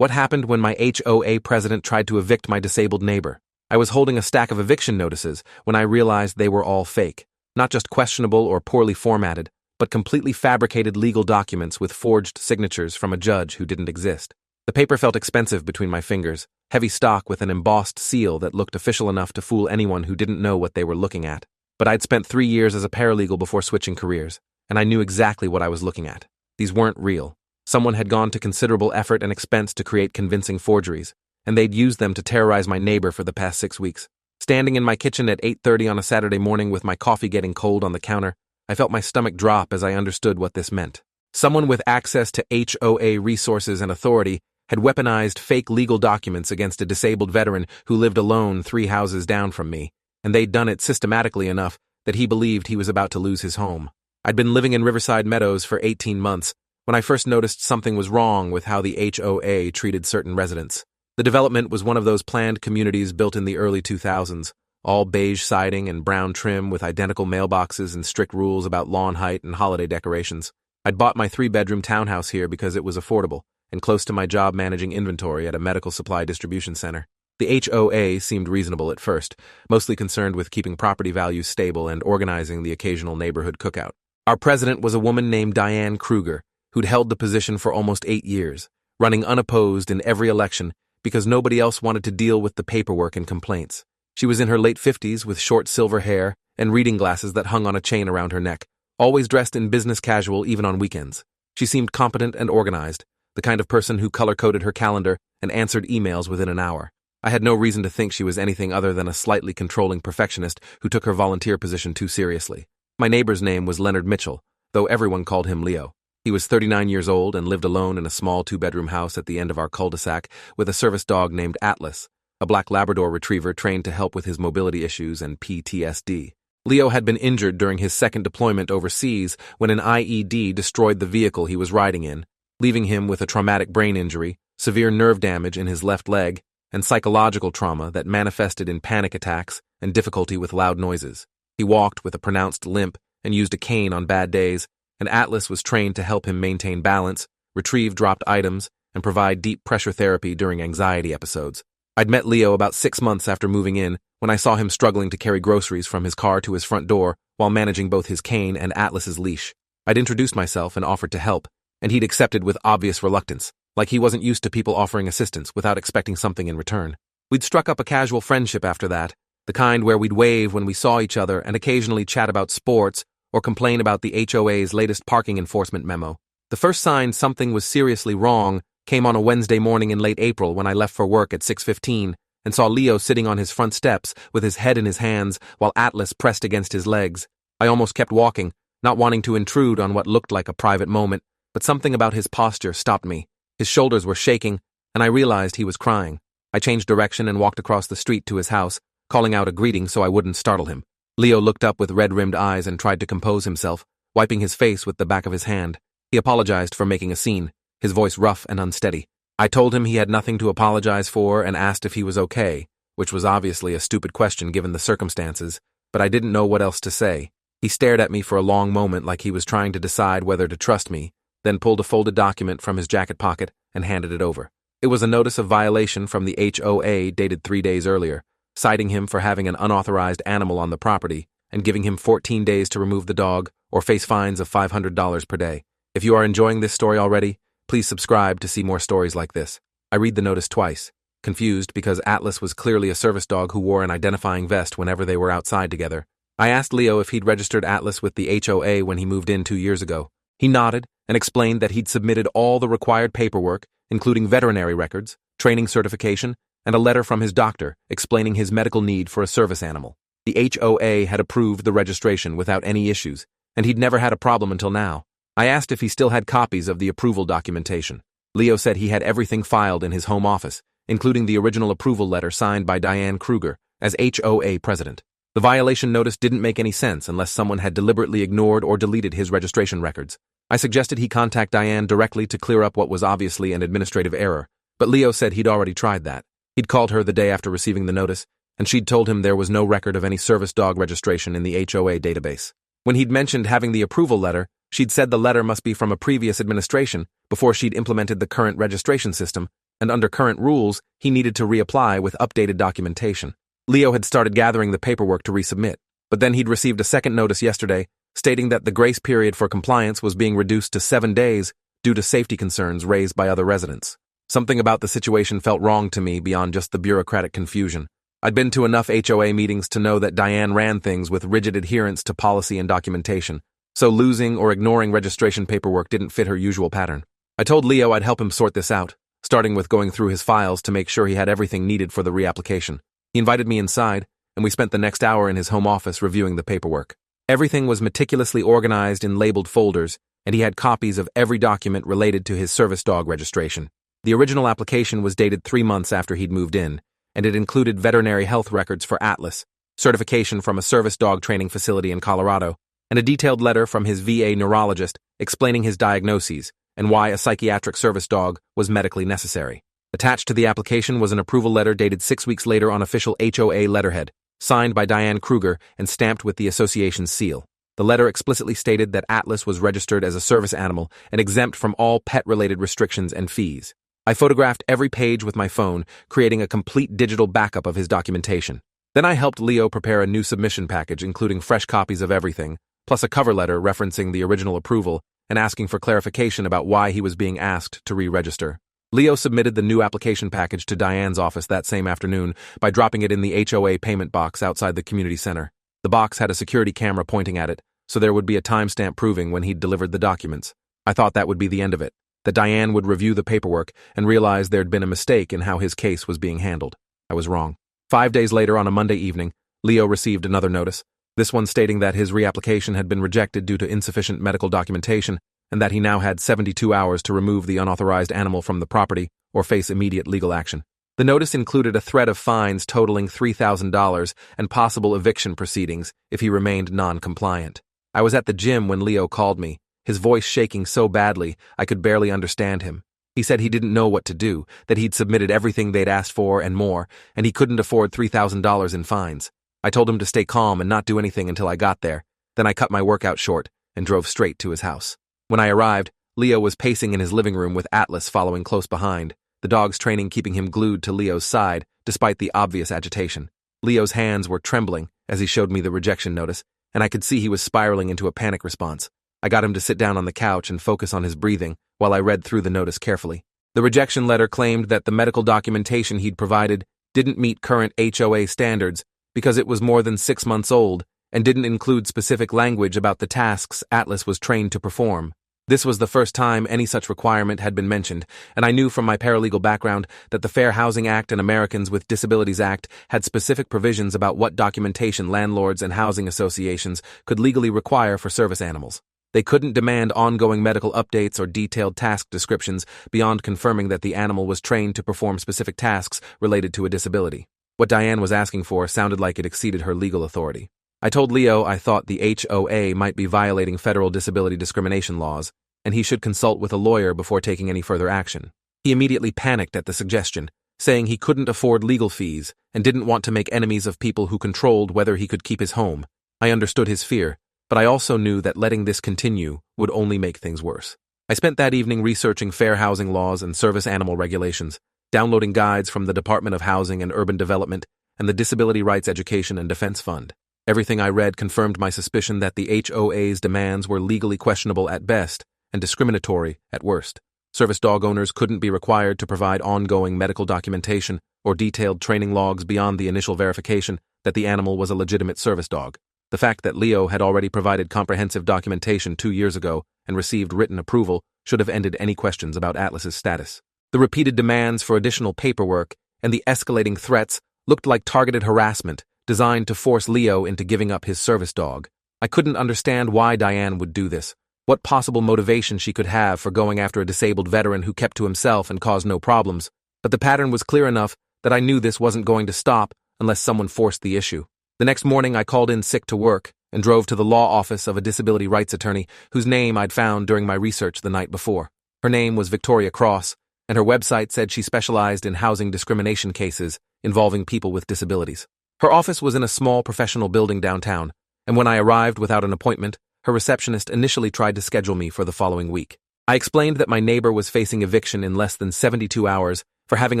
What happened when my HOA president tried to evict my disabled neighbor? I was holding a stack of eviction notices when I realized they were all fake. Not just questionable or poorly formatted, but completely fabricated legal documents with forged signatures from a judge who didn't exist. The paper felt expensive between my fingers, heavy stock with an embossed seal that looked official enough to fool anyone who didn't know what they were looking at. But I'd spent 3 years as a paralegal before switching careers, and I knew exactly what I was looking at. These weren't real. Someone had gone to considerable effort and expense to create convincing forgeries, and they'd used them to terrorize my neighbor for the past 6 weeks. Standing in my kitchen at 8:30 on a Saturday morning with my coffee getting cold on the counter, I felt my stomach drop as I understood what this meant. Someone with access to HOA resources and authority had weaponized fake legal documents against a disabled veteran who lived alone 3 houses down from me, and they'd done it systematically enough that he believed he was about to lose his home. I'd been living in Riverside Meadows for 18 months when I first noticed something was wrong with how the HOA treated certain residents. The development was one of those planned communities built in the early 2000s, all beige siding and brown trim with identical mailboxes and strict rules about lawn height and holiday decorations. I'd bought my 3-bedroom townhouse here because it was affordable and close to my job managing inventory at a medical supply distribution center. The HOA seemed reasonable at first, mostly concerned with keeping property values stable and organizing the occasional neighborhood cookout. Our president was a woman named Diane Kruger, who'd held the position for almost 8 years, running unopposed in every election because nobody else wanted to deal with the paperwork and complaints. She was in her late 50s with short silver hair and reading glasses that hung on a chain around her neck, always dressed in business casual even on weekends. She seemed competent and organized, the kind of person who color-coded her calendar and answered emails within an hour. I had no reason to think she was anything other than a slightly controlling perfectionist who took her volunteer position too seriously. My neighbor's name was Leonard Mitchell, though everyone called him Leo. He was 39 years old and lived alone in a small 2-bedroom house at the end of our cul-de-sac with a service dog named Atlas, a black Labrador retriever trained to help with his mobility issues and PTSD. Leo had been injured during his second deployment overseas when an IED destroyed the vehicle he was riding in, leaving him with a traumatic brain injury, severe nerve damage in his left leg, and psychological trauma that manifested in panic attacks and difficulty with loud noises. He walked with a pronounced limp and used a cane on bad days, and Atlas was trained to help him maintain balance, retrieve dropped items, and provide deep pressure therapy during anxiety episodes. I'd met Leo about 6 months after moving in when I saw him struggling to carry groceries from his car to his front door while managing both his cane and Atlas's leash. I'd introduced myself and offered to help, and he'd accepted with obvious reluctance, like he wasn't used to people offering assistance without expecting something in return. We'd struck up a casual friendship after that, the kind where we'd wave when we saw each other and occasionally chat about sports or complain about the HOA's latest parking enforcement memo. The first sign something was seriously wrong came on a Wednesday morning in late April when I left for work at 6:15 and saw Leo sitting on his front steps with his head in his hands while Atlas pressed against his legs. I almost kept walking, not wanting to intrude on what looked like a private moment, but something about his posture stopped me. His shoulders were shaking, and I realized he was crying. I changed direction and walked across the street to his house, calling out a greeting so I wouldn't startle him. Leo looked up with red-rimmed eyes and tried to compose himself, wiping his face with the back of his hand. He apologized for making a scene, his voice rough and unsteady. I told him he had nothing to apologize for and asked if he was okay, which was obviously a stupid question given the circumstances, but I didn't know what else to say. He stared at me for a long moment like he was trying to decide whether to trust me, then pulled a folded document from his jacket pocket and handed it over. It was a notice of violation from the HOA dated 3 days earlier, citing him for having an unauthorized animal on the property and giving him 14 days to remove the dog or face fines of $500 per day. If you are enjoying this story already, please subscribe to see more stories like this. I read the notice twice, confused because Atlas was clearly a service dog who wore an identifying vest whenever they were outside together. I asked Leo if he'd registered Atlas with the HOA when he moved in 2 years ago. He nodded and explained that he'd submitted all the required paperwork, including veterinary records, training certification, and a letter from his doctor explaining his medical need for a service animal. The HOA had approved the registration without any issues, and he'd never had a problem until now. I asked if he still had copies of the approval documentation. Leo said he had everything filed in his home office, including the original approval letter signed by Diane Kruger as HOA president. The violation notice didn't make any sense unless someone had deliberately ignored or deleted his registration records. I suggested he contact Diane directly to clear up what was obviously an administrative error, but Leo said he'd already tried that. He'd called her the day after receiving the notice, and she'd told him there was no record of any service dog registration in the HOA database. When he'd mentioned having the approval letter, she'd said the letter must be from a previous administration before she'd implemented the current registration system, and under current rules, he needed to reapply with updated documentation. Leo had started gathering the paperwork to resubmit, but then he'd received a second notice yesterday stating that the grace period for compliance was being reduced to 7 days due to safety concerns raised by other residents. Something about the situation felt wrong to me beyond just the bureaucratic confusion. I'd been to enough HOA meetings to know that Diane ran things with rigid adherence to policy and documentation, so losing or ignoring registration paperwork didn't fit her usual pattern. I told Leo I'd help him sort this out, starting with going through his files to make sure he had everything needed for the reapplication. He invited me inside, and we spent the next hour in his home office reviewing the paperwork. Everything was meticulously organized in labeled folders, and he had copies of every document related to his service dog registration. The original application was dated 3 months after he'd moved in, and it included veterinary health records for Atlas, certification from a service dog training facility in Colorado, and a detailed letter from his VA neurologist explaining his diagnoses and why a psychiatric service dog was medically necessary. Attached to the application was an approval letter dated 6 weeks later on official HOA letterhead, signed by Diane Kruger and stamped with the association's seal. The letter explicitly stated that Atlas was registered as a service animal and exempt from all pet-related restrictions and fees. I photographed every page with my phone, creating a complete digital backup of his documentation. Then I helped Leo prepare a new submission package including fresh copies of everything, plus a cover letter referencing the original approval and asking for clarification about why he was being asked to re-register. Leo submitted the new application package to Diane's office that same afternoon by dropping it in the HOA payment box outside the community center. The box had a security camera pointing at it, so there would be a timestamp proving when he'd delivered the documents. I thought that would be the end of it, that Diane would review the paperwork and realize there'd been a mistake in how his case was being handled. I was wrong. 5 days later, on a Monday evening, Leo received another notice, this one stating that his reapplication had been rejected due to insufficient medical documentation and that he now had 72 hours to remove the unauthorized animal from the property or face immediate legal action. The notice included a threat of fines totaling $3,000 and possible eviction proceedings if he remained non-compliant. I was at the gym when Leo called me, his voice shaking so badly I could barely understand him. He said he didn't know what to do, that he'd submitted everything they'd asked for and more, and he couldn't afford $3,000 in fines. I told him to stay calm and not do anything until I got there. Then I cut my workout short and drove straight to his house. When I arrived, Leo was pacing in his living room with Atlas following close behind, the dog's training keeping him glued to Leo's side despite the obvious agitation. Leo's hands were trembling as he showed me the rejection notice, and I could see he was spiraling into a panic response. I got him to sit down on the couch and focus on his breathing while I read through the notice carefully. The rejection letter claimed that the medical documentation he'd provided didn't meet current HOA standards because it was more than 6 months old and didn't include specific language about the tasks Atlas was trained to perform. This was the first time any such requirement had been mentioned, and I knew from my paralegal background that the Fair Housing Act and Americans with Disabilities Act had specific provisions about what documentation landlords and housing associations could legally require for service animals. They couldn't demand ongoing medical updates or detailed task descriptions beyond confirming that the animal was trained to perform specific tasks related to a disability. What Diane was asking for sounded like it exceeded her legal authority. I told Leo I thought the HOA might be violating federal disability discrimination laws, and he should consult with a lawyer before taking any further action. He immediately panicked at the suggestion, saying he couldn't afford legal fees and didn't want to make enemies of people who controlled whether he could keep his home. I understood his fear, but I also knew that letting this continue would only make things worse. I spent that evening researching fair housing laws and service animal regulations, downloading guides from the Department of Housing and Urban Development and the Disability Rights Education and Defense Fund. Everything I read confirmed my suspicion that the HOA's demands were legally questionable at best and discriminatory at worst. Service dog owners couldn't be required to provide ongoing medical documentation or detailed training logs beyond the initial verification that the animal was a legitimate service dog. The fact that Leo had already provided comprehensive documentation 2 years ago and received written approval should have ended any questions about Atlas's status. The repeated demands for additional paperwork and the escalating threats looked like targeted harassment designed to force Leo into giving up his service dog. I couldn't understand why Diane would do this, what possible motivation she could have for going after a disabled veteran who kept to himself and caused no problems, but the pattern was clear enough that I knew this wasn't going to stop unless someone forced the issue. The next morning I called in sick to work and drove to the law office of a disability rights attorney whose name I'd found during my research the night before. Her name was Victoria Cross, and her website said she specialized in housing discrimination cases involving people with disabilities. Her office was in a small professional building downtown, and when I arrived without an appointment, her receptionist initially tried to schedule me for the following week. I explained that my neighbor was facing eviction in less than 72 hours for having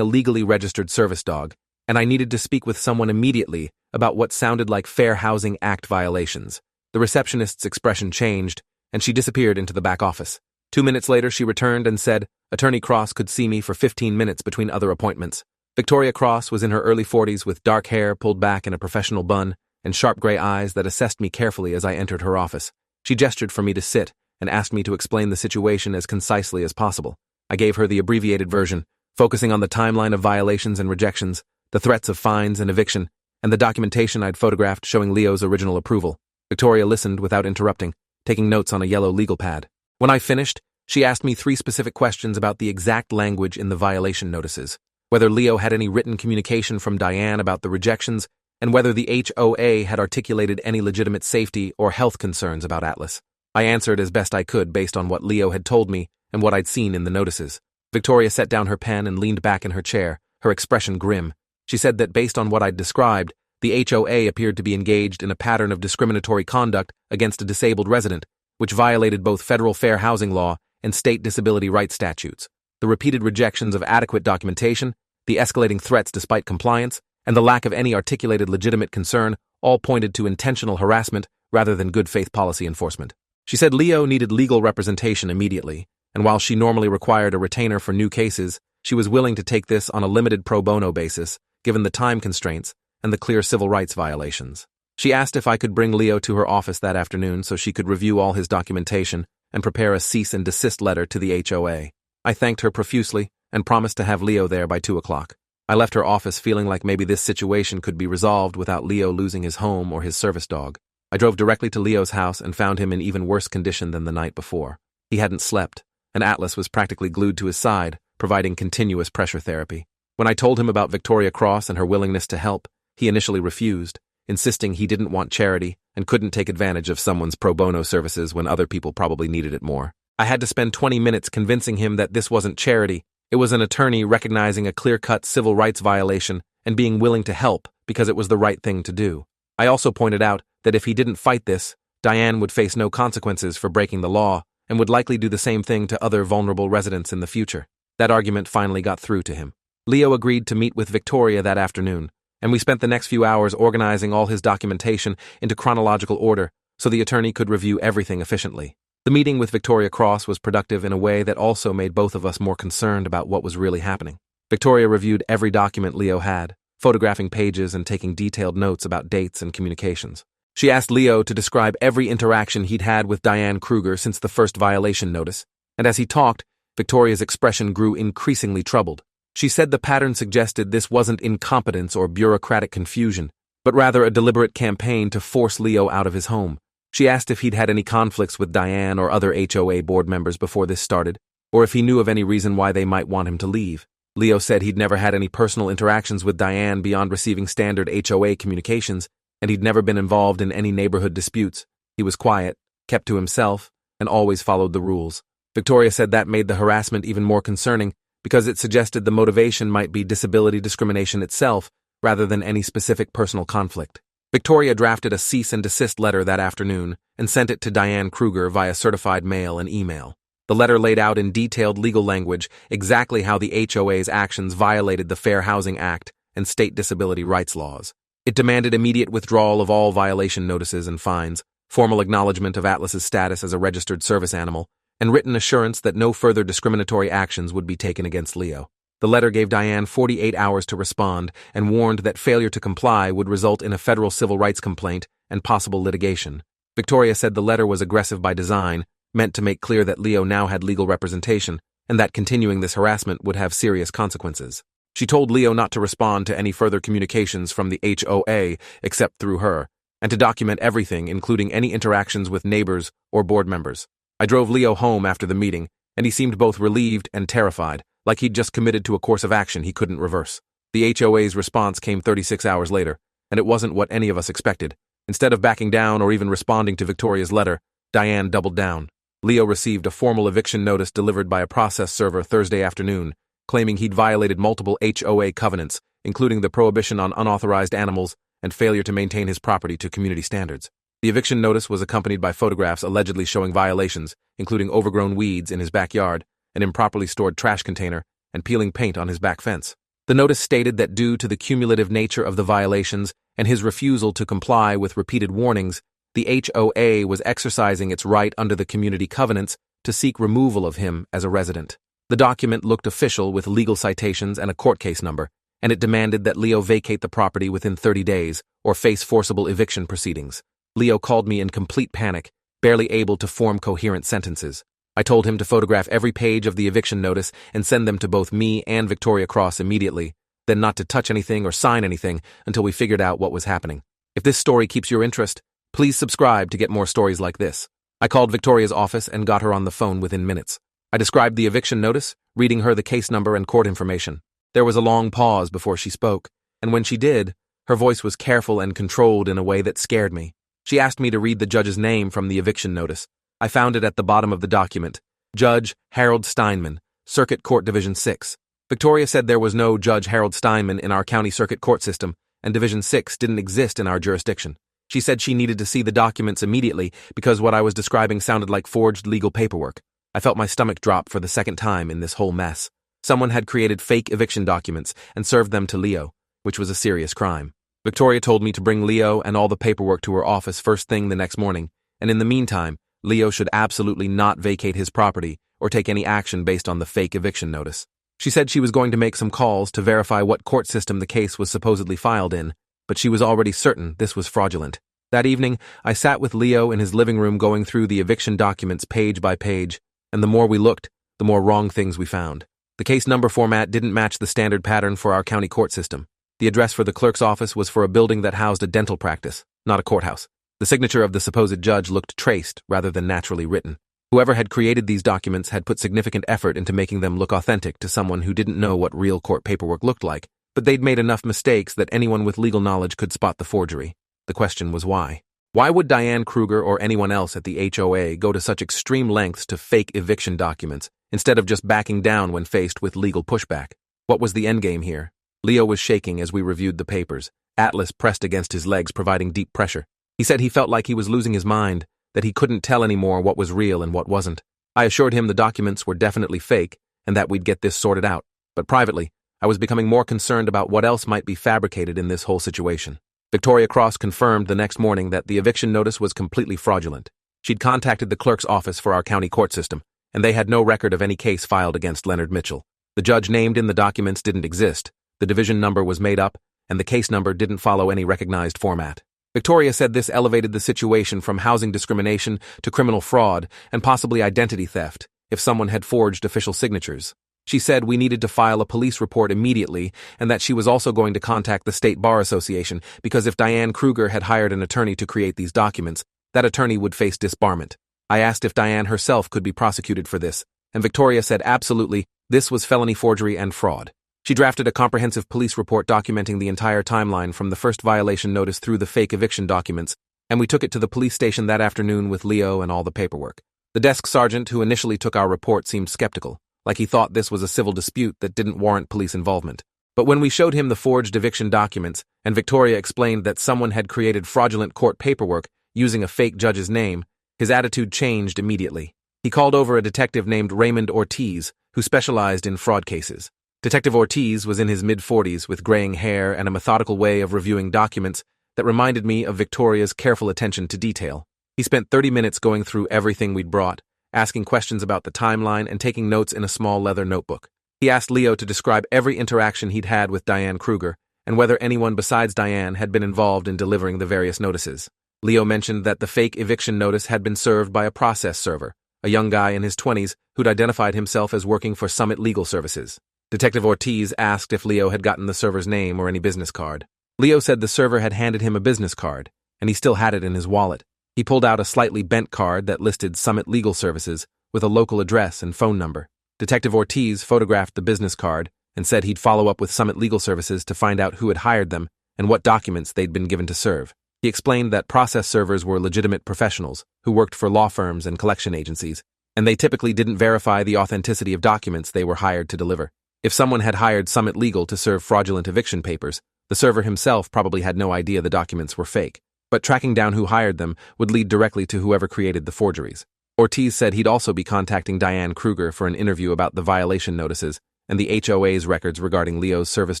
a legally registered service dog, and I needed to speak with someone immediately about what sounded like Fair Housing Act violations. The receptionist's expression changed, and she disappeared into the back office. 2 minutes later, she returned and said Attorney Cross could see me for 15 minutes between other appointments. Victoria Cross was in her early 40s with dark hair pulled back in a professional bun and sharp gray eyes that assessed me carefully as I entered her office. She gestured for me to sit and asked me to explain the situation as concisely as possible. I gave her the abbreviated version, focusing on the timeline of violations and rejections, the threats of fines and eviction, and the documentation I'd photographed showing Leo's original approval. Victoria listened without interrupting, taking notes on a yellow legal pad. When I finished, she asked me 3 specific questions about the exact language in the violation notices, whether Leo had any written communication from Diane about the rejections, and whether the HOA had articulated any legitimate safety or health concerns about Atlas. I answered as best I could based on what Leo had told me and what I'd seen in the notices. Victoria set down her pen and leaned back in her chair, her expression grim. She said that based on what I'd described, the HOA appeared to be engaged in a pattern of discriminatory conduct against a disabled resident, which violated both federal fair housing law and state disability rights statutes. The repeated rejections of adequate documentation, the escalating threats despite compliance, and the lack of any articulated legitimate concern all pointed to intentional harassment rather than good faith policy enforcement. She said Leo needed legal representation immediately, and while she normally required a retainer for new cases, she was willing to take this on a limited pro bono basis, given the time constraints and the clear civil rights violations. She asked if I could bring Leo to her office that afternoon so she could review all his documentation and prepare a cease and desist letter to the HOA. I thanked her profusely and promised to have Leo there by 2 o'clock. I left her office feeling like maybe this situation could be resolved without Leo losing his home or his service dog. I drove directly to Leo's house and found him in even worse condition than the night before. He hadn't slept, and Atlas was practically glued to his side, providing continuous pressure therapy. When I told him about Victoria Cross and her willingness to help, he initially refused, insisting he didn't want charity and couldn't take advantage of someone's pro bono services when other people probably needed it more. I had to spend 20 minutes convincing him that this wasn't charity. It was an attorney recognizing a clear-cut civil rights violation and being willing to help because it was the right thing to do. I also pointed out that if he didn't fight this, Diane would face no consequences for breaking the law and would likely do the same thing to other vulnerable residents in the future. That argument finally got through to him. Leo agreed to meet with Victoria that afternoon, and we spent the next few hours organizing all his documentation into chronological order so the attorney could review everything efficiently. The meeting with Victoria Cross was productive in a way that also made both of us more concerned about what was really happening. Victoria reviewed every document Leo had, photographing pages and taking detailed notes about dates and communications. She asked Leo to describe every interaction he'd had with Diane Kruger since the first violation notice, and as he talked, Victoria's expression grew increasingly troubled. She said the pattern suggested this wasn't incompetence or bureaucratic confusion, but rather a deliberate campaign to force Leo out of his home. She asked if he'd had any conflicts with Diane or other HOA board members before this started, or if he knew of any reason why they might want him to leave. Leo said he'd never had any personal interactions with Diane beyond receiving standard HOA communications, and he'd never been involved in any neighborhood disputes. He was quiet, kept to himself, and always followed the rules. Victoria said that made the harassment even more concerning because it suggested the motivation might be disability discrimination itself rather than any specific personal conflict. Victoria drafted a cease and desist letter that afternoon and sent it to Diane Kruger via certified mail and email. The letter laid out in detailed legal language exactly how the HOA's actions violated the Fair Housing Act and state disability rights laws. It demanded immediate withdrawal of all violation notices and fines, formal acknowledgement of Atlas's status as a registered service animal, and written assurance that no further discriminatory actions would be taken against Leo. The letter gave Diane 48 hours to respond and warned that failure to comply would result in a federal civil rights complaint and possible litigation. Victoria said the letter was aggressive by design, meant to make clear that Leo now had legal representation, and that continuing this harassment would have serious consequences. She told Leo not to respond to any further communications from the HOA except through her, and to document everything, including any interactions with neighbors or board members. I drove Leo home after the meeting, and he seemed both relieved and terrified, like he'd just committed to a course of action he couldn't reverse. The HOA's response came 36 hours later, and it wasn't what any of us expected. Instead of backing down or even responding to Victoria's letter, Diane doubled down. Leo received a formal eviction notice delivered by a process server Thursday afternoon, claiming he'd violated multiple HOA covenants, including the prohibition on unauthorized animals and failure to maintain his property to community standards. The eviction notice was accompanied by photographs allegedly showing violations, including overgrown weeds in his backyard, an improperly stored trash container, and peeling paint on his back fence. The notice stated that due to the cumulative nature of the violations and his refusal to comply with repeated warnings, the HOA was exercising its right under the community covenants to seek removal of him as a resident. The document looked official with legal citations and a court case number, and it demanded that Leo vacate the property within 30 days or face forcible eviction proceedings. Leo called me in complete panic, barely able to form coherent sentences. I told him to photograph every page of the eviction notice and send them to both me and Victoria Cross immediately, then not to touch anything or sign anything until we figured out what was happening. If this story keeps your interest, please subscribe to get more stories like this. I called Victoria's office and got her on the phone within minutes. I described the eviction notice, reading her the case number and court information. There was a long pause before she spoke, and when she did, her voice was careful and controlled in a way that scared me. She asked me to read the judge's name from the eviction notice. I found it at the bottom of the document. Judge Harold Steinman, Circuit Court Division 6. Victoria said there was no Judge Harold Steinman in our county circuit court system, and Division 6 didn't exist in our jurisdiction. She said she needed to see the documents immediately because what I was describing sounded like forged legal paperwork. I felt my stomach drop for the second time in this whole mess. Someone had created fake eviction documents and served them to Leo, which was a serious crime. Victoria told me to bring Leo and all the paperwork to her office first thing the next morning, and in the meantime, Leo should absolutely not vacate his property or take any action based on the fake eviction notice. She said she was going to make some calls to verify what court system the case was supposedly filed in, but she was already certain this was fraudulent. That evening, I sat with Leo in his living room going through the eviction documents page by page, and the more we looked, the more wrong things we found. The case number format didn't match the standard pattern for our county court system. The address for the clerk's office was for a building that housed a dental practice, not a courthouse. The signature of the supposed judge looked traced rather than naturally written. Whoever had created these documents had put significant effort into making them look authentic to someone who didn't know what real court paperwork looked like, but they'd made enough mistakes that anyone with legal knowledge could spot the forgery. The question was why? Why would Diane Kruger or anyone else at the HOA go to such extreme lengths to fake eviction documents instead of just backing down when faced with legal pushback? What was the endgame here? Leo was shaking as we reviewed the papers, Atlas pressed against his legs providing deep pressure. He said he felt like he was losing his mind, that he couldn't tell anymore what was real and what wasn't. I assured him the documents were definitely fake and that we'd get this sorted out, but privately, I was becoming more concerned about what else might be fabricated in this whole situation. Victoria Cross confirmed the next morning that the eviction notice was completely fraudulent. She'd contacted the clerk's office for our county court system, and they had no record of any case filed against Leonard Mitchell. The judge named in the documents didn't exist, the division number was made up, and the case number didn't follow any recognized format. Victoria said this elevated the situation from housing discrimination to criminal fraud and possibly identity theft if someone had forged official signatures. She said we needed to file a police report immediately and that she was also going to contact the State Bar Association because if Diane Kruger had hired an attorney to create these documents, that attorney would face disbarment. I asked if Diane herself could be prosecuted for this, and Victoria said absolutely, this was felony forgery and fraud. She drafted a comprehensive police report documenting the entire timeline from the first violation notice through the fake eviction documents, and we took it to the police station that afternoon with Leo and all the paperwork. The desk sergeant who initially took our report seemed skeptical, like he thought this was a civil dispute that didn't warrant police involvement. But when we showed him the forged eviction documents, and Victoria explained that someone had created fraudulent court paperwork using a fake judge's name, his attitude changed immediately. He called over a detective named Raymond Ortiz, who specialized in fraud cases. Detective Ortiz was in his mid-40s with graying hair and a methodical way of reviewing documents that reminded me of Victoria's careful attention to detail. He spent 30 minutes going through everything we'd brought, asking questions about the timeline and taking notes in a small leather notebook. He asked Leo to describe every interaction he'd had with Diane Kruger and whether anyone besides Diane had been involved in delivering the various notices. Leo mentioned that the fake eviction notice had been served by a process server, a young guy in his 20s who'd identified himself as working for Summit Legal Services. Detective Ortiz asked if Leo had gotten the server's name or any business card. Leo said the server had handed him a business card, and he still had it in his wallet. He pulled out a slightly bent card that listed Summit Legal Services with a local address and phone number. Detective Ortiz photographed the business card and said he'd follow up with Summit Legal Services to find out who had hired them and what documents they'd been given to serve. He explained that process servers were legitimate professionals who worked for law firms and collection agencies, and they typically didn't verify the authenticity of documents they were hired to deliver. If someone had hired Summit Legal to serve fraudulent eviction papers, the server himself probably had no idea the documents were fake, but tracking down who hired them would lead directly to whoever created the forgeries. Ortiz said he'd also be contacting Diane Kruger for an interview about the violation notices and the HOA's records regarding Leo's service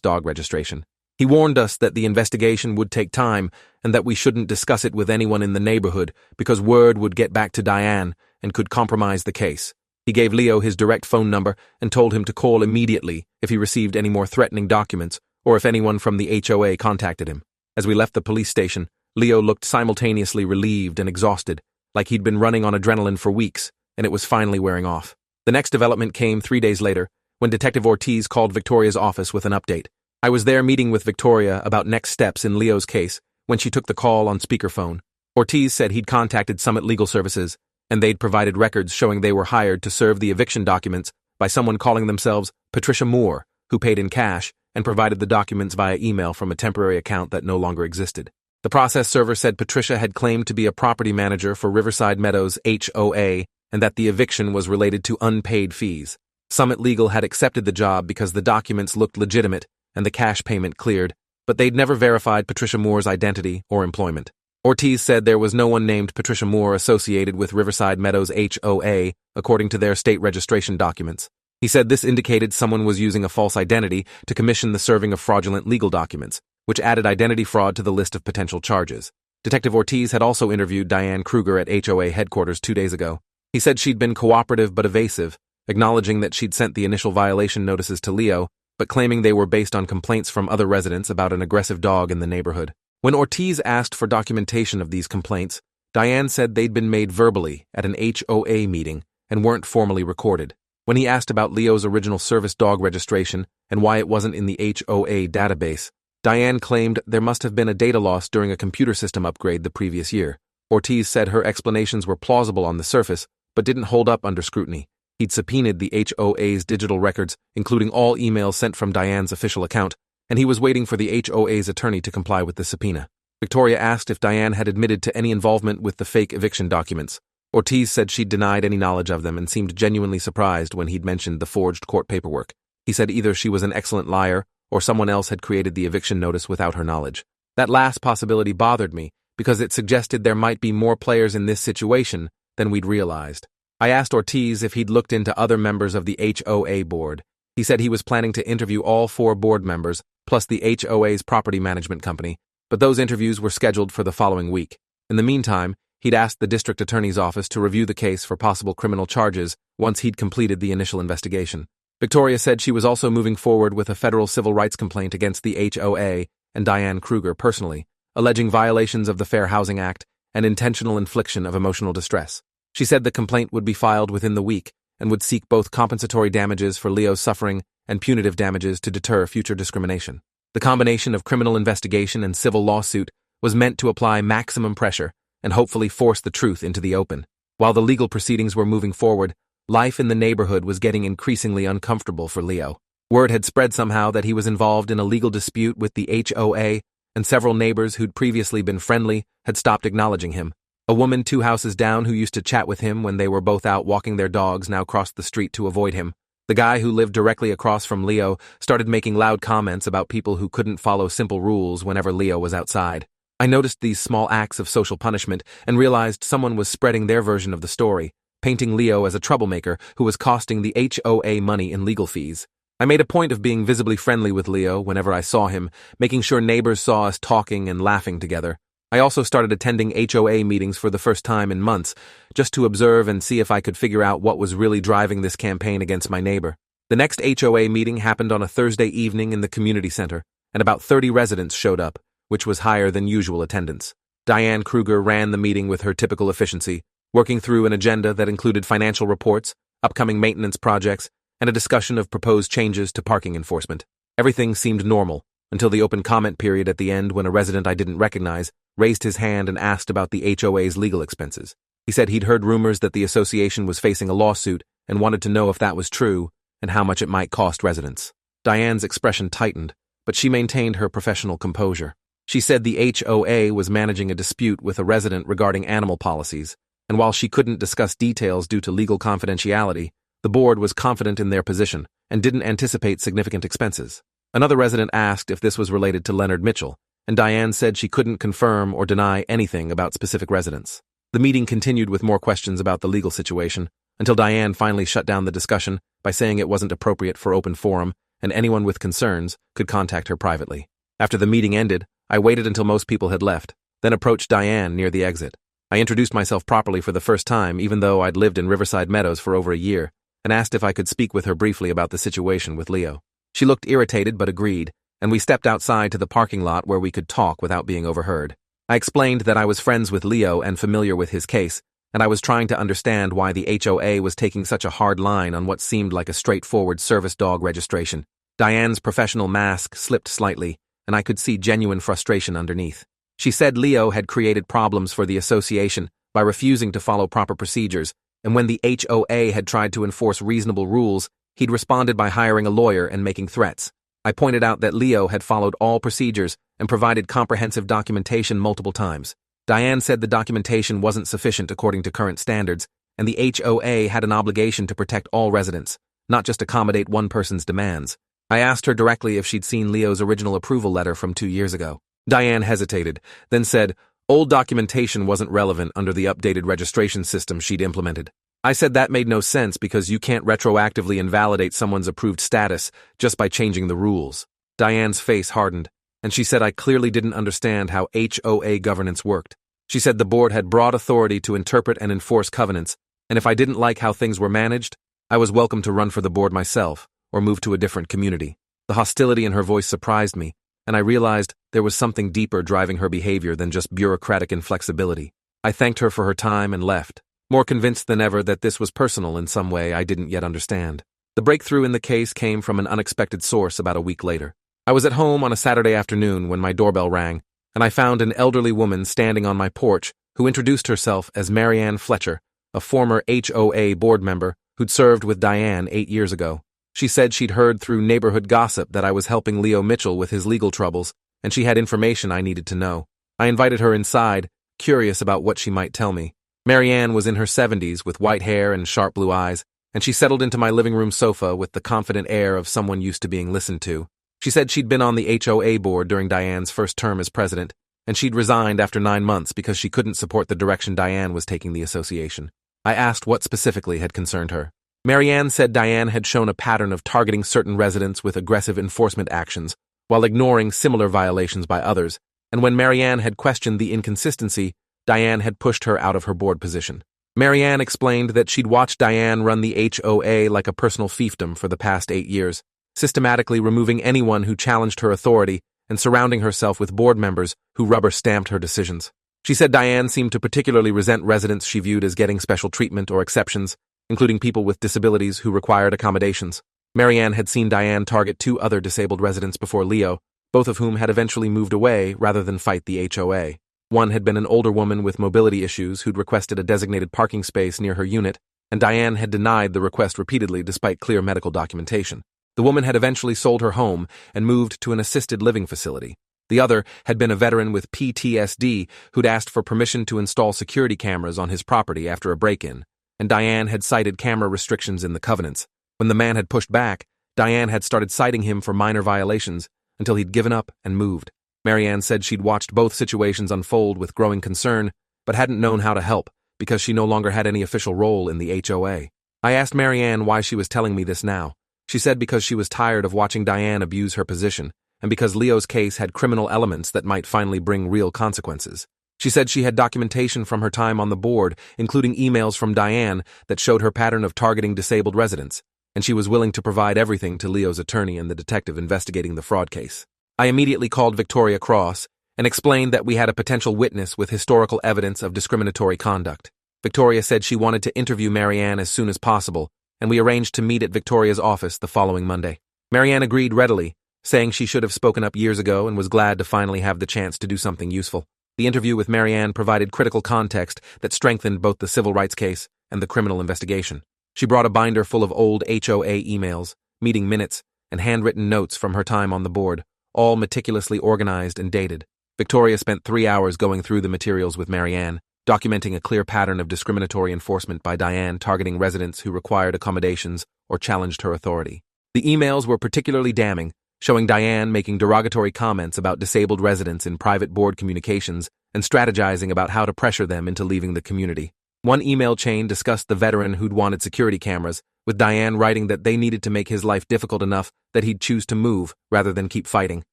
dog registration. He warned us that the investigation would take time and that we shouldn't discuss it with anyone in the neighborhood because word would get back to Diane and could compromise the case. He gave Leo his direct phone number and told him to call immediately if he received any more threatening documents or if anyone from the HOA contacted him. As we left the police station, Leo looked simultaneously relieved and exhausted, like he'd been running on adrenaline for weeks, and it was finally wearing off. The next development came 3 days later, when Detective Ortiz called Victoria's office with an update. I was there meeting with Victoria about next steps in Leo's case when she took the call on speakerphone. Ortiz said he'd contacted Summit Legal Services, and they'd provided records showing they were hired to serve the eviction documents by someone calling themselves Patricia Moore, who paid in cash and provided the documents via email from a temporary account that no longer existed. The process server said Patricia had claimed to be a property manager for Riverside Meadows HOA and that the eviction was related to unpaid fees. Summit Legal had accepted the job because the documents looked legitimate and the cash payment cleared, but they'd never verified Patricia Moore's identity or employment. Ortiz said there was no one named Patricia Moore associated with Riverside Meadows HOA, according to their state registration documents. He said this indicated someone was using a false identity to commission the serving of fraudulent legal documents, which added identity fraud to the list of potential charges. Detective Ortiz had also interviewed Diane Kruger at HOA headquarters 2 days ago. He said she'd been cooperative but evasive, acknowledging that she'd sent the initial violation notices to Leo, but claiming they were based on complaints from other residents about an aggressive dog in the neighborhood. When Ortiz asked for documentation of these complaints, Diane said they'd been made verbally at an HOA meeting and weren't formally recorded. When he asked about Leo's original service dog registration and why it wasn't in the HOA database, Diane claimed there must have been a data loss during a computer system upgrade the previous year. Ortiz said her explanations were plausible on the surface, but didn't hold up under scrutiny. He'd subpoenaed the HOA's digital records, including all emails sent from Diane's official account, and he was waiting for the HOA's attorney to comply with the subpoena. Victoria asked if Diane had admitted to any involvement with the fake eviction documents. Ortiz said she'd denied any knowledge of them and seemed genuinely surprised when he'd mentioned the forged court paperwork. He said either she was an excellent liar or someone else had created the eviction notice without her knowledge. That last possibility bothered me because it suggested there might be more players in this situation than we'd realized. I asked Ortiz if he'd looked into other members of the HOA board. He said he was planning to interview all 4 board members, plus the HOA's property management company, but those interviews were scheduled for the following week. In the meantime, he'd asked the district attorney's office to review the case for possible criminal charges once he'd completed the initial investigation. Victoria said she was also moving forward with a federal civil rights complaint against the HOA and Diane Kruger personally, alleging violations of the Fair Housing Act and intentional infliction of emotional distress. She said the complaint would be filed within the week and would seek both compensatory damages for Leo's suffering and punitive damages to deter future discrimination. The combination of criminal investigation and civil lawsuit was meant to apply maximum pressure and hopefully force the truth into the open. While the legal proceedings were moving forward, life in the neighborhood was getting increasingly uncomfortable for Leo. Word had spread somehow that he was involved in a legal dispute with the HOA, and several neighbors who'd previously been friendly had stopped acknowledging him. A woman 2 houses down who used to chat with him when they were both out walking their dogs now crossed the street to avoid him. The guy who lived directly across from Leo started making loud comments about people who couldn't follow simple rules whenever Leo was outside. I noticed these small acts of social punishment and realized someone was spreading their version of the story, painting Leo as a troublemaker who was costing the HOA money in legal fees. I made a point of being visibly friendly with Leo whenever I saw him, making sure neighbors saw us talking and laughing together. I also started attending HOA meetings for the first time in months, just to observe and see if I could figure out what was really driving this campaign against my neighbor. The next HOA meeting happened on a Thursday evening in the community center, and about 30 residents showed up, which was higher than usual attendance. Diane Kruger ran the meeting with her typical efficiency, working through an agenda that included financial reports, upcoming maintenance projects, and a discussion of proposed changes to parking enforcement. Everything seemed normal, until the open comment period at the end when a resident I didn't recognize raised his hand and asked about the HOA's legal expenses. He said he'd heard rumors that the association was facing a lawsuit and wanted to know if that was true and how much it might cost residents. Diane's expression tightened, but she maintained her professional composure. She said the HOA was managing a dispute with a resident regarding animal policies, and while she couldn't discuss details due to legal confidentiality, the board was confident in their position and didn't anticipate significant expenses. Another resident asked if this was related to Leonard Mitchell, and Diane said she couldn't confirm or deny anything about specific residents. The meeting continued with more questions about the legal situation, until Diane finally shut down the discussion by saying it wasn't appropriate for open forum and anyone with concerns could contact her privately. After the meeting ended, I waited until most people had left, then approached Diane near the exit. I introduced myself properly for the first time, even though I'd lived in Riverside Meadows for over a year, and asked if I could speak with her briefly about the situation with Leo. She looked irritated but agreed, and we stepped outside to the parking lot where we could talk without being overheard. I explained that I was friends with Leo and familiar with his case, and I was trying to understand why the HOA was taking such a hard line on what seemed like a straightforward service dog registration. Diane's professional mask slipped slightly, and I could see genuine frustration underneath. She said Leo had created problems for the association by refusing to follow proper procedures, and when the HOA had tried to enforce reasonable rules, he'd responded by hiring a lawyer and making threats. I pointed out that Leo had followed all procedures and provided comprehensive documentation multiple times. Diane said the documentation wasn't sufficient according to current standards, and the HOA had an obligation to protect all residents, not just accommodate one person's demands. I asked her directly if she'd seen Leo's original approval letter from 2 years ago. Diane hesitated, then said old documentation wasn't relevant under the updated registration system she'd implemented. I said that made no sense because you can't retroactively invalidate someone's approved status just by changing the rules. Diane's face hardened, and she said I clearly didn't understand how HOA governance worked. She said the board had broad authority to interpret and enforce covenants, and if I didn't like how things were managed, I was welcome to run for the board myself or move to a different community. The hostility in her voice surprised me, and I realized there was something deeper driving her behavior than just bureaucratic inflexibility. I thanked her for her time and left, more convinced than ever that this was personal in some way I didn't yet understand. The breakthrough in the case came from an unexpected source about a week later. I was at home on a Saturday afternoon when my doorbell rang, and I found an elderly woman standing on my porch who introduced herself as Marianne Fletcher, a former HOA board member who'd served with Diane 8 years ago. She said she'd heard through neighborhood gossip that I was helping Leo Mitchell with his legal troubles, and she had information I needed to know. I invited her inside, curious about what she might tell me. Marianne was in her 70s with white hair and sharp blue eyes, and she settled into my living room sofa with the confident air of someone used to being listened to. She said she'd been on the HOA board during Diane's first term as president, and she'd resigned after 9 months because she couldn't support the direction Diane was taking the association. I asked what specifically had concerned her. Marianne said Diane had shown a pattern of targeting certain residents with aggressive enforcement actions, while ignoring similar violations by others, and when Marianne had questioned the inconsistency, Diane had pushed her out of her board position. Marianne explained that she'd watched Diane run the HOA like a personal fiefdom for the past 8 years, systematically removing anyone who challenged her authority and surrounding herself with board members who rubber-stamped her decisions. She said Diane seemed to particularly resent residents she viewed as getting special treatment or exceptions, including people with disabilities who required accommodations. Marianne had seen Diane target 2 other disabled residents before Leo, both of whom had eventually moved away rather than fight the HOA. One had been an older woman with mobility issues who'd requested a designated parking space near her unit, and Diane had denied the request repeatedly despite clear medical documentation. The woman had eventually sold her home and moved to an assisted living facility. The other had been a veteran with PTSD who'd asked for permission to install security cameras on his property after a break-in, and Diane had cited camera restrictions in the covenants. When the man had pushed back, Diane had started citing him for minor violations until he'd given up and moved. Marianne said she'd watched both situations unfold with growing concern, but hadn't known how to help because she no longer had any official role in the HOA. I asked Marianne why she was telling me this now. She said because she was tired of watching Diane abuse her position, and because Leo's case had criminal elements that might finally bring real consequences. She said she had documentation from her time on the board, including emails from Diane that showed her pattern of targeting disabled residents, and she was willing to provide everything to Leo's attorney and the detective investigating the fraud case. I immediately called Victoria Cross and explained that we had a potential witness with historical evidence of discriminatory conduct. Victoria said she wanted to interview Marianne as soon as possible, and we arranged to meet at Victoria's office the following Monday. Marianne agreed readily, saying she should have spoken up years ago and was glad to finally have the chance to do something useful. The interview with Marianne provided critical context that strengthened both the civil rights case and the criminal investigation. She brought a binder full of old HOA emails, meeting minutes, and handwritten notes from her time on the board, all meticulously organized and dated. Victoria spent 3 hours going through the materials with Marianne, documenting a clear pattern of discriminatory enforcement by Diane targeting residents who required accommodations or challenged her authority. The emails were particularly damning, showing Diane making derogatory comments about disabled residents in private board communications and strategizing about how to pressure them into leaving the community. One email chain discussed the veteran who'd wanted security cameras, with Diane writing that they needed to make his life difficult enough that he'd choose to move rather than keep fighting.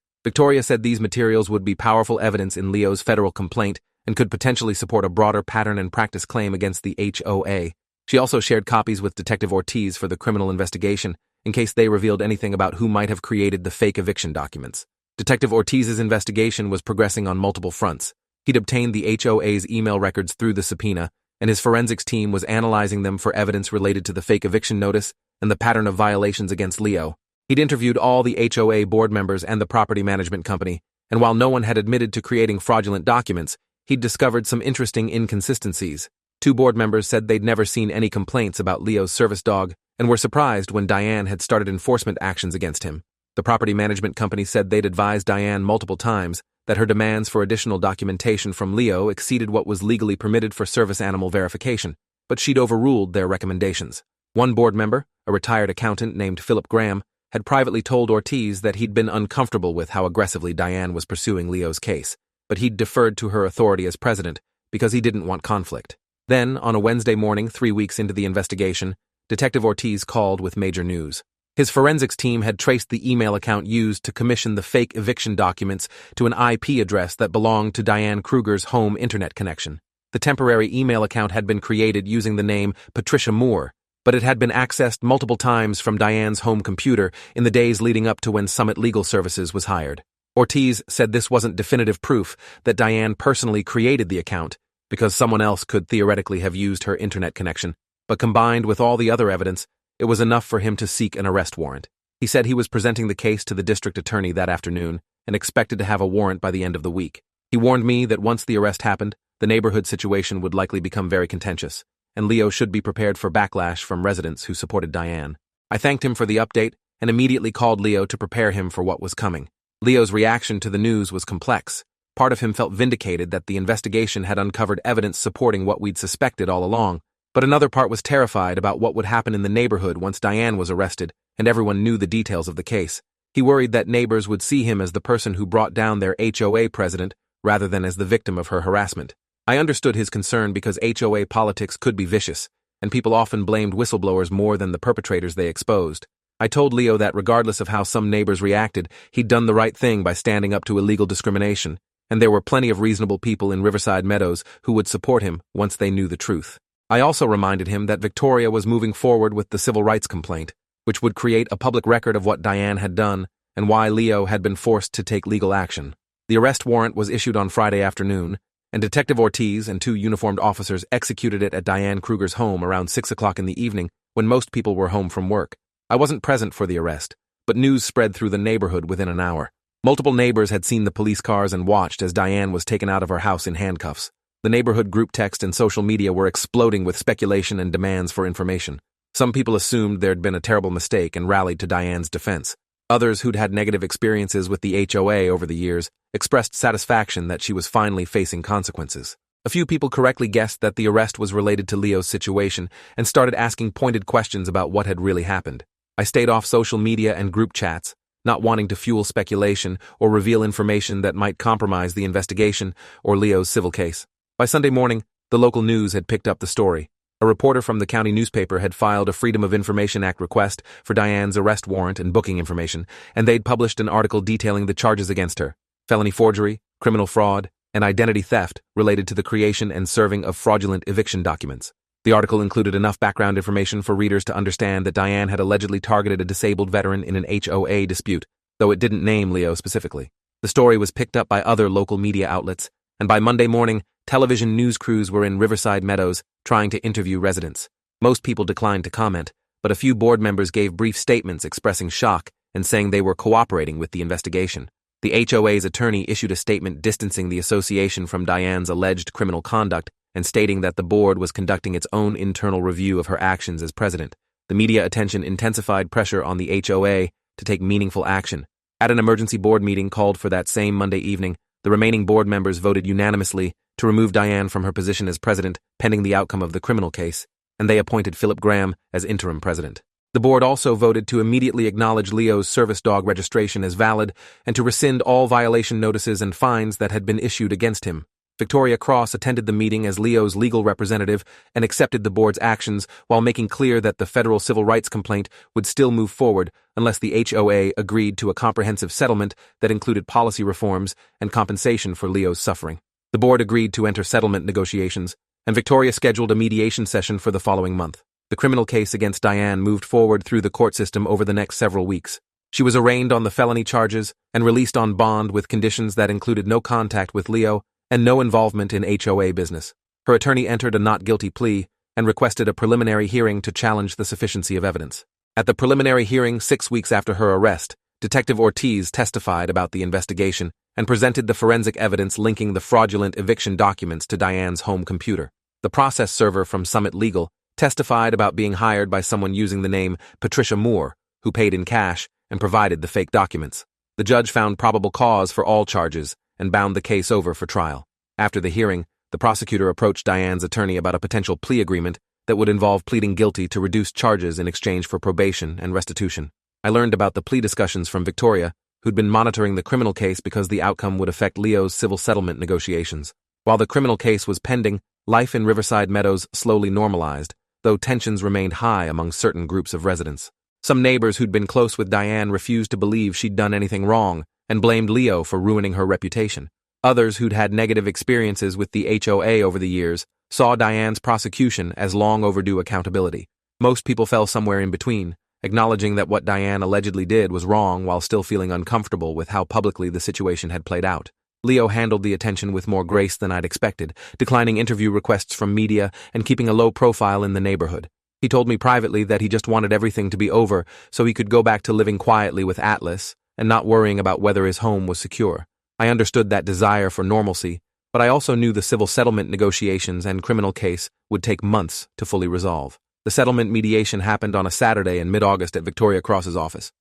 Victoria said these materials would be powerful evidence in Leo's federal complaint and could potentially support a broader pattern and practice claim against the HOA. She also shared copies with Detective Ortiz for the criminal investigation in case they revealed anything about who might have created the fake eviction documents. Detective Ortiz's investigation was progressing on multiple fronts. He'd obtained the HOA's email records through the subpoena, and his forensics team was analyzing them for evidence related to the fake eviction notice and the pattern of violations against Leo. He'd interviewed all the HOA board members and the property management company, and while no one had admitted to creating fraudulent documents, he'd discovered some interesting inconsistencies. 2 board members said they'd never seen any complaints about Leo's service dog and were surprised when Diane had started enforcement actions against him. The property management company said they'd advised Diane multiple times that her demands for additional documentation from Leo exceeded what was legally permitted for service animal verification, but she'd overruled their recommendations. One board member, a retired accountant named Philip Graham, had privately told Ortiz that he'd been uncomfortable with how aggressively Diane was pursuing Leo's case, but he'd deferred to her authority as president because he didn't want conflict. Then, on a Wednesday morning 3 weeks into the investigation, Detective Ortiz called with major news. His forensics team had traced the email account used to commission the fake eviction documents to an IP address that belonged to Diane Kruger's home internet connection. The temporary email account had been created using the name Patricia Moore, but it had been accessed multiple times from Diane's home computer in the days leading up to when Summit Legal Services was hired. Ortiz said this wasn't definitive proof that Diane personally created the account, because someone else could theoretically have used her internet connection, but combined with all the other evidence, it was enough for him to seek an arrest warrant. He said he was presenting the case to the district attorney that afternoon and expected to have a warrant by the end of the week. He warned me that once the arrest happened, the neighborhood situation would likely become very contentious, and Leo should be prepared for backlash from residents who supported Diane. I thanked him for the update and immediately called Leo to prepare him for what was coming. Leo's reaction to the news was complex. Part of him felt vindicated that the investigation had uncovered evidence supporting what we'd suspected all along, but another part was terrified about what would happen in the neighborhood once Diane was arrested and everyone knew the details of the case. He worried that neighbors would see him as the person who brought down their HOA president rather than as the victim of her harassment. I understood his concern because HOA politics could be vicious, and people often blamed whistleblowers more than the perpetrators they exposed. I told Leo that regardless of how some neighbors reacted, he'd done the right thing by standing up to illegal discrimination, and there were plenty of reasonable people in Riverside Meadows who would support him once they knew the truth. I also reminded him that Victoria was moving forward with the civil rights complaint, which would create a public record of what Diane had done and why Leo had been forced to take legal action. The arrest warrant was issued on Friday afternoon, and Detective Ortiz and 2 uniformed officers executed it at Diane Kruger's home around 6 o'clock in the evening when most people were home from work. I wasn't present for the arrest, but news spread through the neighborhood within an hour. Multiple neighbors had seen the police cars and watched as Diane was taken out of her house in handcuffs. The neighborhood group text and social media were exploding with speculation and demands for information. Some people assumed there'd been a terrible mistake and rallied to Diane's defense. Others who'd had negative experiences with the HOA over the years expressed satisfaction that she was finally facing consequences. A few people correctly guessed that the arrest was related to Leo's situation and started asking pointed questions about what had really happened. I stayed off social media and group chats, not wanting to fuel speculation or reveal information that might compromise the investigation or Leo's civil case. By Sunday morning, the local news had picked up the story. A reporter from the county newspaper had filed a Freedom of Information Act request for Diane's arrest warrant and booking information, and they'd published an article detailing the charges against her: felony forgery, criminal fraud, and identity theft related to the creation and serving of fraudulent eviction documents. The article included enough background information for readers to understand that Diane had allegedly targeted a disabled veteran in an HOA dispute, though it didn't name Leo specifically. The story was picked up by other local media outlets, and by Monday morning, television news crews were in Riverside Meadows trying to interview residents. Most people declined to comment, but a few board members gave brief statements expressing shock and saying they were cooperating with the investigation. The HOA's attorney issued a statement distancing the association from Diane's alleged criminal conduct and stating that the board was conducting its own internal review of her actions as president. The media attention intensified pressure on the HOA to take meaningful action. At an emergency board meeting called for that same Monday evening, the remaining board members voted unanimously to remove Diane from her position as president pending the outcome of the criminal case, and they appointed Philip Graham as interim president. The board also voted to immediately acknowledge Leo's service dog registration as valid and to rescind all violation notices and fines that had been issued against him. Victoria Cross attended the meeting as Leo's legal representative and accepted the board's actions while making clear that the federal civil rights complaint would still move forward unless the HOA agreed to a comprehensive settlement that included policy reforms and compensation for Leo's suffering. The board agreed to enter settlement negotiations, and Victoria scheduled a mediation session for the following month. The criminal case against Diane moved forward through the court system over the next several weeks. She was arraigned on the felony charges and released on bond with conditions that included no contact with Leo and no involvement in HOA business. Her attorney entered a not guilty plea and requested a preliminary hearing to challenge the sufficiency of evidence. At the preliminary hearing 6 weeks after her arrest, Detective Ortiz testified about the investigation and presented the forensic evidence linking the fraudulent eviction documents to Diane's home computer. The process server from Summit Legal testified about being hired by someone using the name Patricia Moore, who paid in cash and provided the fake documents. The judge found probable cause for all charges and bound the case over for trial. After the hearing, the prosecutor approached Diane's attorney about a potential plea agreement that would involve pleading guilty to reduced charges in exchange for probation and restitution. I learned about the plea discussions from Victoria, who'd been monitoring the criminal case because the outcome would affect Leo's civil settlement negotiations. While the criminal case was pending, life in Riverside Meadows slowly normalized, though tensions remained high among certain groups of residents. Some neighbors who'd been close with Diane refused to believe she'd done anything wrong and blamed Leo for ruining her reputation. Others who'd had negative experiences with the HOA over the years saw Diane's prosecution as long overdue accountability. Most people fell somewhere in between, acknowledging that what Diane allegedly did was wrong while still feeling uncomfortable with how publicly the situation had played out. Leo handled the attention with more grace than I'd expected, declining interview requests from media and keeping a low profile in the neighborhood. He told me privately that he just wanted everything to be over so he could go back to living quietly with Atlas and not worrying about whether his home was secure. I understood that desire for normalcy, but I also knew the civil settlement negotiations and criminal case would take months to fully resolve. The settlement mediation happened on a Saturday in mid-August at Victoria Cross's office.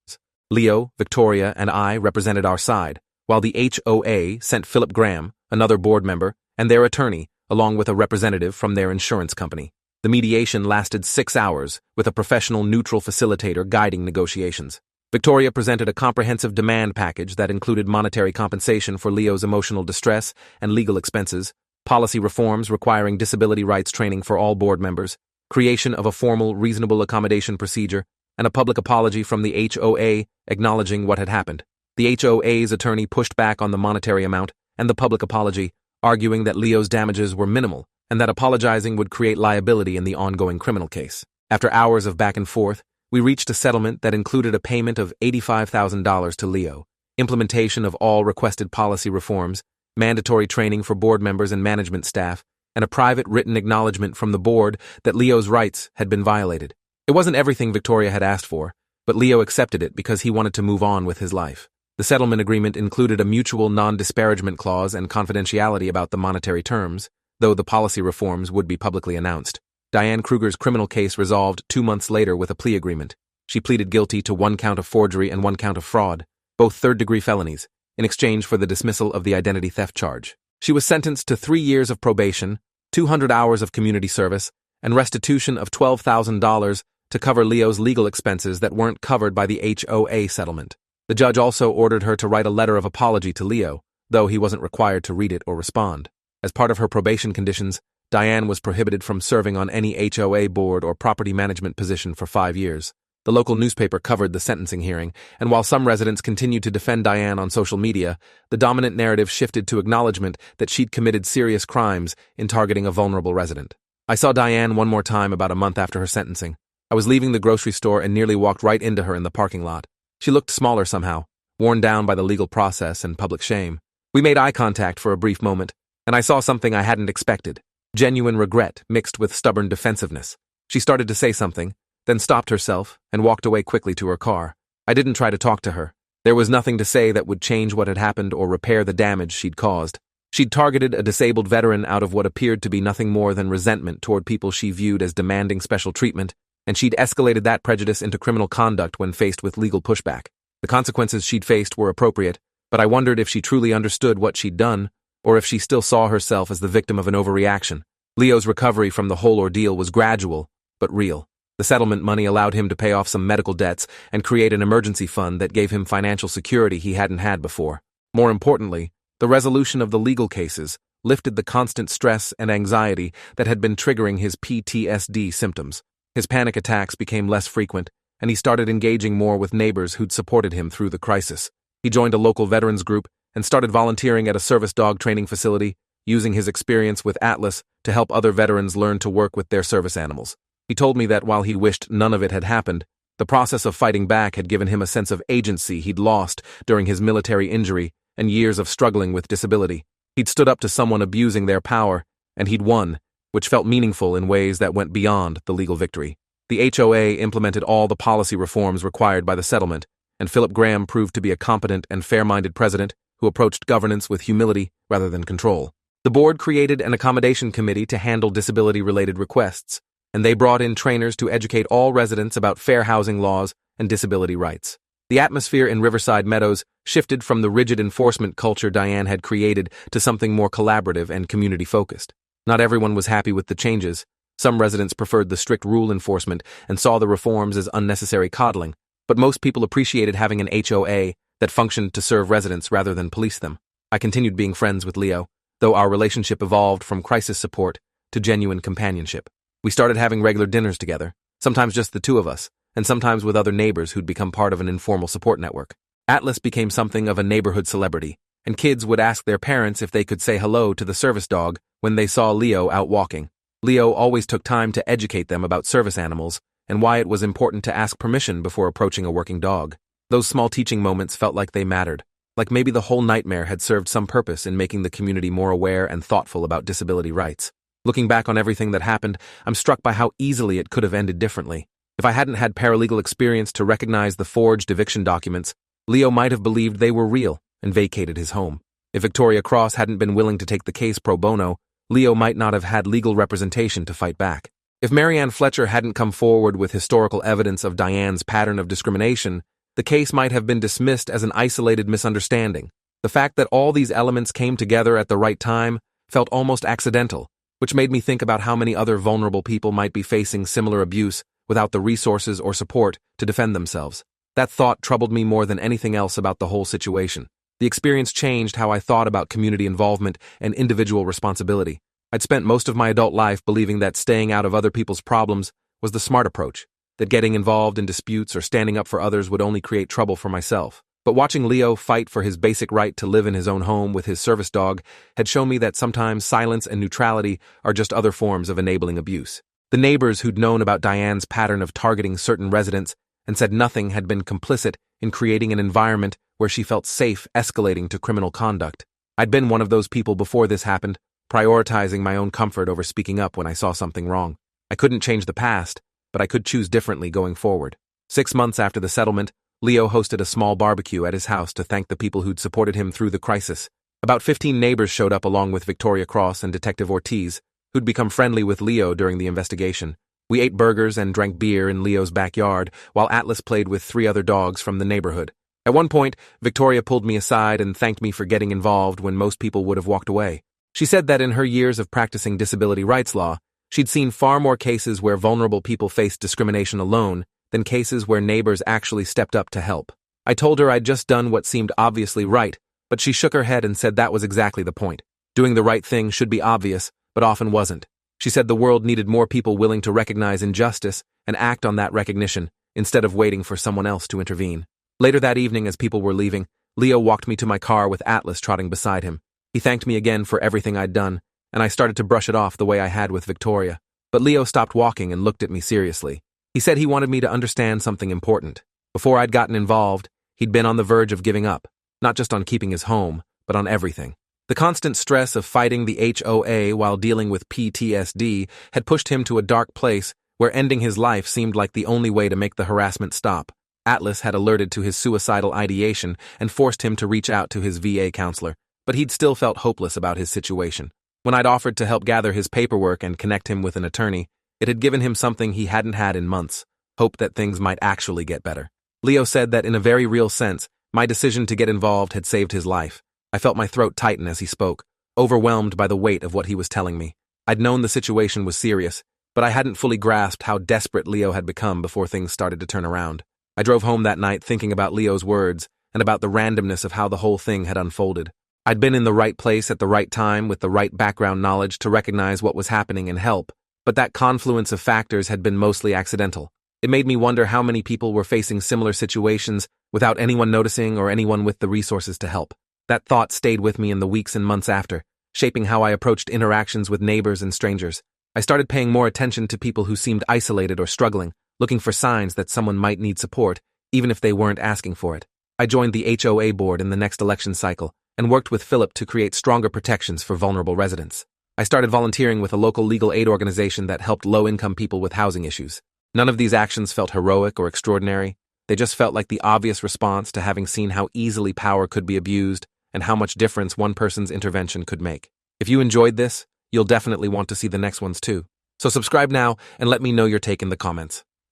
Leo, Victoria, and I represented our side, while the HOA sent Philip Graham, another board member, and their attorney, along with a representative from their insurance company. The mediation lasted 6 hours, with a professional neutral facilitator guiding negotiations. Victoria presented a comprehensive demand package that included monetary compensation for Leo's emotional distress and legal expenses, policy reforms requiring disability rights training for all board members, creation of a formal reasonable accommodation procedure, and a public apology from the HOA acknowledging what had happened. The HOA's attorney pushed back on the monetary amount and the public apology, arguing that Leo's damages were minimal and that apologizing would create liability in the ongoing criminal case. After hours of back and forth, we reached a settlement that included a payment of $85,000 to Leo, implementation of all requested policy reforms, mandatory training for board members and management staff, and a private written acknowledgement from the board that Leo's rights had been violated. It wasn't everything Victoria had asked for, but Leo accepted it because he wanted to move on with his life. The settlement agreement included a mutual non-disparagement clause and confidentiality about the monetary terms, though the policy reforms would be publicly announced. Diane Kruger's criminal case resolved 2 months later with a plea agreement. She pleaded guilty to 1 count of forgery and 1 count of fraud, both third-degree felonies, in exchange for the dismissal of the identity theft charge. She was sentenced to 3 years of probation, 200 hours of community service, and restitution of $12,000 to cover Leo's legal expenses that weren't covered by the HOA settlement. The judge also ordered her to write a letter of apology to Leo, though he wasn't required to read it or respond. As part of her probation conditions, Diane was prohibited from serving on any HOA board or property management position for 5 years. The local newspaper covered the sentencing hearing, and while some residents continued to defend Diane on social media, the dominant narrative shifted to acknowledgement that she'd committed serious crimes in targeting a vulnerable resident. I saw Diane one more time about a month after her sentencing. I was leaving the grocery store and nearly walked right into her in the parking lot. She looked smaller somehow, worn down by the legal process and public shame. We made eye contact for a brief moment, and I saw something I hadn't expected. Genuine regret mixed with stubborn defensiveness. She started to say something, then stopped herself and walked away quickly to her car. I didn't try to talk to her. There was nothing to say that would change what had happened or repair the damage she'd caused. She'd targeted a disabled veteran out of what appeared to be nothing more than resentment toward people she viewed as demanding special treatment, and she'd escalated that prejudice into criminal conduct when faced with legal pushback. The consequences she'd faced were appropriate, but I wondered if she truly understood what she'd done, or if she still saw herself as the victim of an overreaction. Leo's recovery from the whole ordeal was gradual, but real. The settlement money allowed him to pay off some medical debts and create an emergency fund that gave him financial security he hadn't had before. More importantly, the resolution of the legal cases, lifted the constant stress and anxiety that had been triggering his PTSD symptoms. His panic attacks became less frequent, and he started engaging more with neighbors who'd supported him through the crisis. He joined a local veterans group and started volunteering at a service dog training facility, using his experience with Atlas to help other veterans learn to work with their service animals. He told me that while he wished none of it had happened, the process of fighting back had given him a sense of agency he'd lost during his military injury and years of struggling with disability. He'd stood up to someone abusing their power, and he'd won, which felt meaningful in ways that went beyond the legal victory. The HOA implemented all the policy reforms required by the settlement, and Philip Graham proved to be a competent and fair-minded president who approached governance with humility rather than control. The board created an accommodation committee to handle disability-related requests, and they brought in trainers to educate all residents about fair housing laws and disability rights. The atmosphere in Riverside Meadows shifted from the rigid enforcement culture Diane had created to something more collaborative and community-focused. Not everyone was happy with the changes. Some residents preferred the strict rule enforcement and saw the reforms as unnecessary coddling, but most people appreciated having an HOA that functioned to serve residents rather than police them. I continued being friends with Leo, though our relationship evolved from crisis support to genuine companionship. We started having regular dinners together, sometimes just the two of us, and sometimes with other neighbors who'd become part of an informal support network. Atlas became something of a neighborhood celebrity, and kids would ask their parents if they could say hello to the service dog when they saw Leo out walking. Leo always took time to educate them about service animals and why it was important to ask permission before approaching a working dog. Those small teaching moments felt like they mattered, like maybe the whole nightmare had served some purpose in making the community more aware and thoughtful about disability rights. Looking back on everything that happened, I'm struck by how easily it could have ended differently. If I hadn't had paralegal experience to recognize the forged eviction documents, Leo might have believed they were real and vacated his home. If Victoria Cross hadn't been willing to take the case pro bono, Leo might not have had legal representation to fight back. If Marianne Fletcher hadn't come forward with historical evidence of Diane's pattern of discrimination, the case might have been dismissed as an isolated misunderstanding. The fact that all these elements came together at the right time felt almost accidental, which made me think about how many other vulnerable people might be facing similar abuse without the resources or support to defend themselves. That thought troubled me more than anything else about the whole situation. The experience changed how I thought about community involvement and individual responsibility. I'd spent most of my adult life believing that staying out of other people's problems was the smart approach, that getting involved in disputes or standing up for others would only create trouble for myself. But watching Leo fight for his basic right to live in his own home with his service dog had shown me that sometimes silence and neutrality are just other forms of enabling abuse. The neighbors who'd known about Diane's pattern of targeting certain residents and said nothing had been complicit in creating an environment where she felt safe escalating to criminal conduct. I'd been one of those people before this happened, prioritizing my own comfort over speaking up when I saw something wrong. I couldn't change the past, but I could choose differently going forward. 6 months after the settlement, Leo hosted a small barbecue at his house to thank the people who'd supported him through the crisis. About 15 neighbors showed up along with Victoria Cross and Detective Ortiz, who'd become friendly with Leo during the investigation. We ate burgers and drank beer in Leo's backyard, while Atlas played with 3 other dogs from the neighborhood. At one point, Victoria pulled me aside and thanked me for getting involved when most people would have walked away. She said that in her years of practicing disability rights law, she'd seen far more cases where vulnerable people faced discrimination alone than cases where neighbors actually stepped up to help. I told her I'd just done what seemed obviously right, but she shook her head and said that was exactly the point. Doing the right thing should be obvious, but often wasn't. She said the world needed more people willing to recognize injustice and act on that recognition instead of waiting for someone else to intervene. Later that evening, as people were leaving, Leo walked me to my car with Atlas trotting beside him. He thanked me again for everything I'd done, and I started to brush it off the way I had with Victoria. But Leo stopped walking and looked at me seriously. He said he wanted me to understand something important. Before I'd gotten involved, he'd been on the verge of giving up, not just on keeping his home, but on everything. The constant stress of fighting the HOA while dealing with PTSD had pushed him to a dark place where ending his life seemed like the only way to make the harassment stop. Atlas had alerted to his suicidal ideation and forced him to reach out to his VA counselor, but he'd still felt hopeless about his situation. When I'd offered to help gather his paperwork and connect him with an attorney, it had given him something he hadn't had in months, hope that things might actually get better. Leo said that in a very real sense, my decision to get involved had saved his life. I felt my throat tighten as he spoke, overwhelmed by the weight of what he was telling me. I'd known the situation was serious, but I hadn't fully grasped how desperate Leo had become before things started to turn around. I drove home that night thinking about Leo's words and about the randomness of how the whole thing had unfolded. I'd been in the right place at the right time with the right background knowledge to recognize what was happening and help, but that confluence of factors had been mostly accidental. It made me wonder how many people were facing similar situations without anyone noticing or anyone with the resources to help. That thought stayed with me in the weeks and months after, shaping how I approached interactions with neighbors and strangers. I started paying more attention to people who seemed isolated or struggling, looking for signs that someone might need support, even if they weren't asking for it. I joined the HOA board in the next election cycle and worked with Philip to create stronger protections for vulnerable residents. I started volunteering with a local legal aid organization that helped low-income people with housing issues. None of these actions felt heroic or extraordinary. They just felt like the obvious response to having seen how easily power could be abused and how much difference one person's intervention could make. If you enjoyed this, you'll definitely want to see the next ones too. So subscribe now and let me know your take in the comments.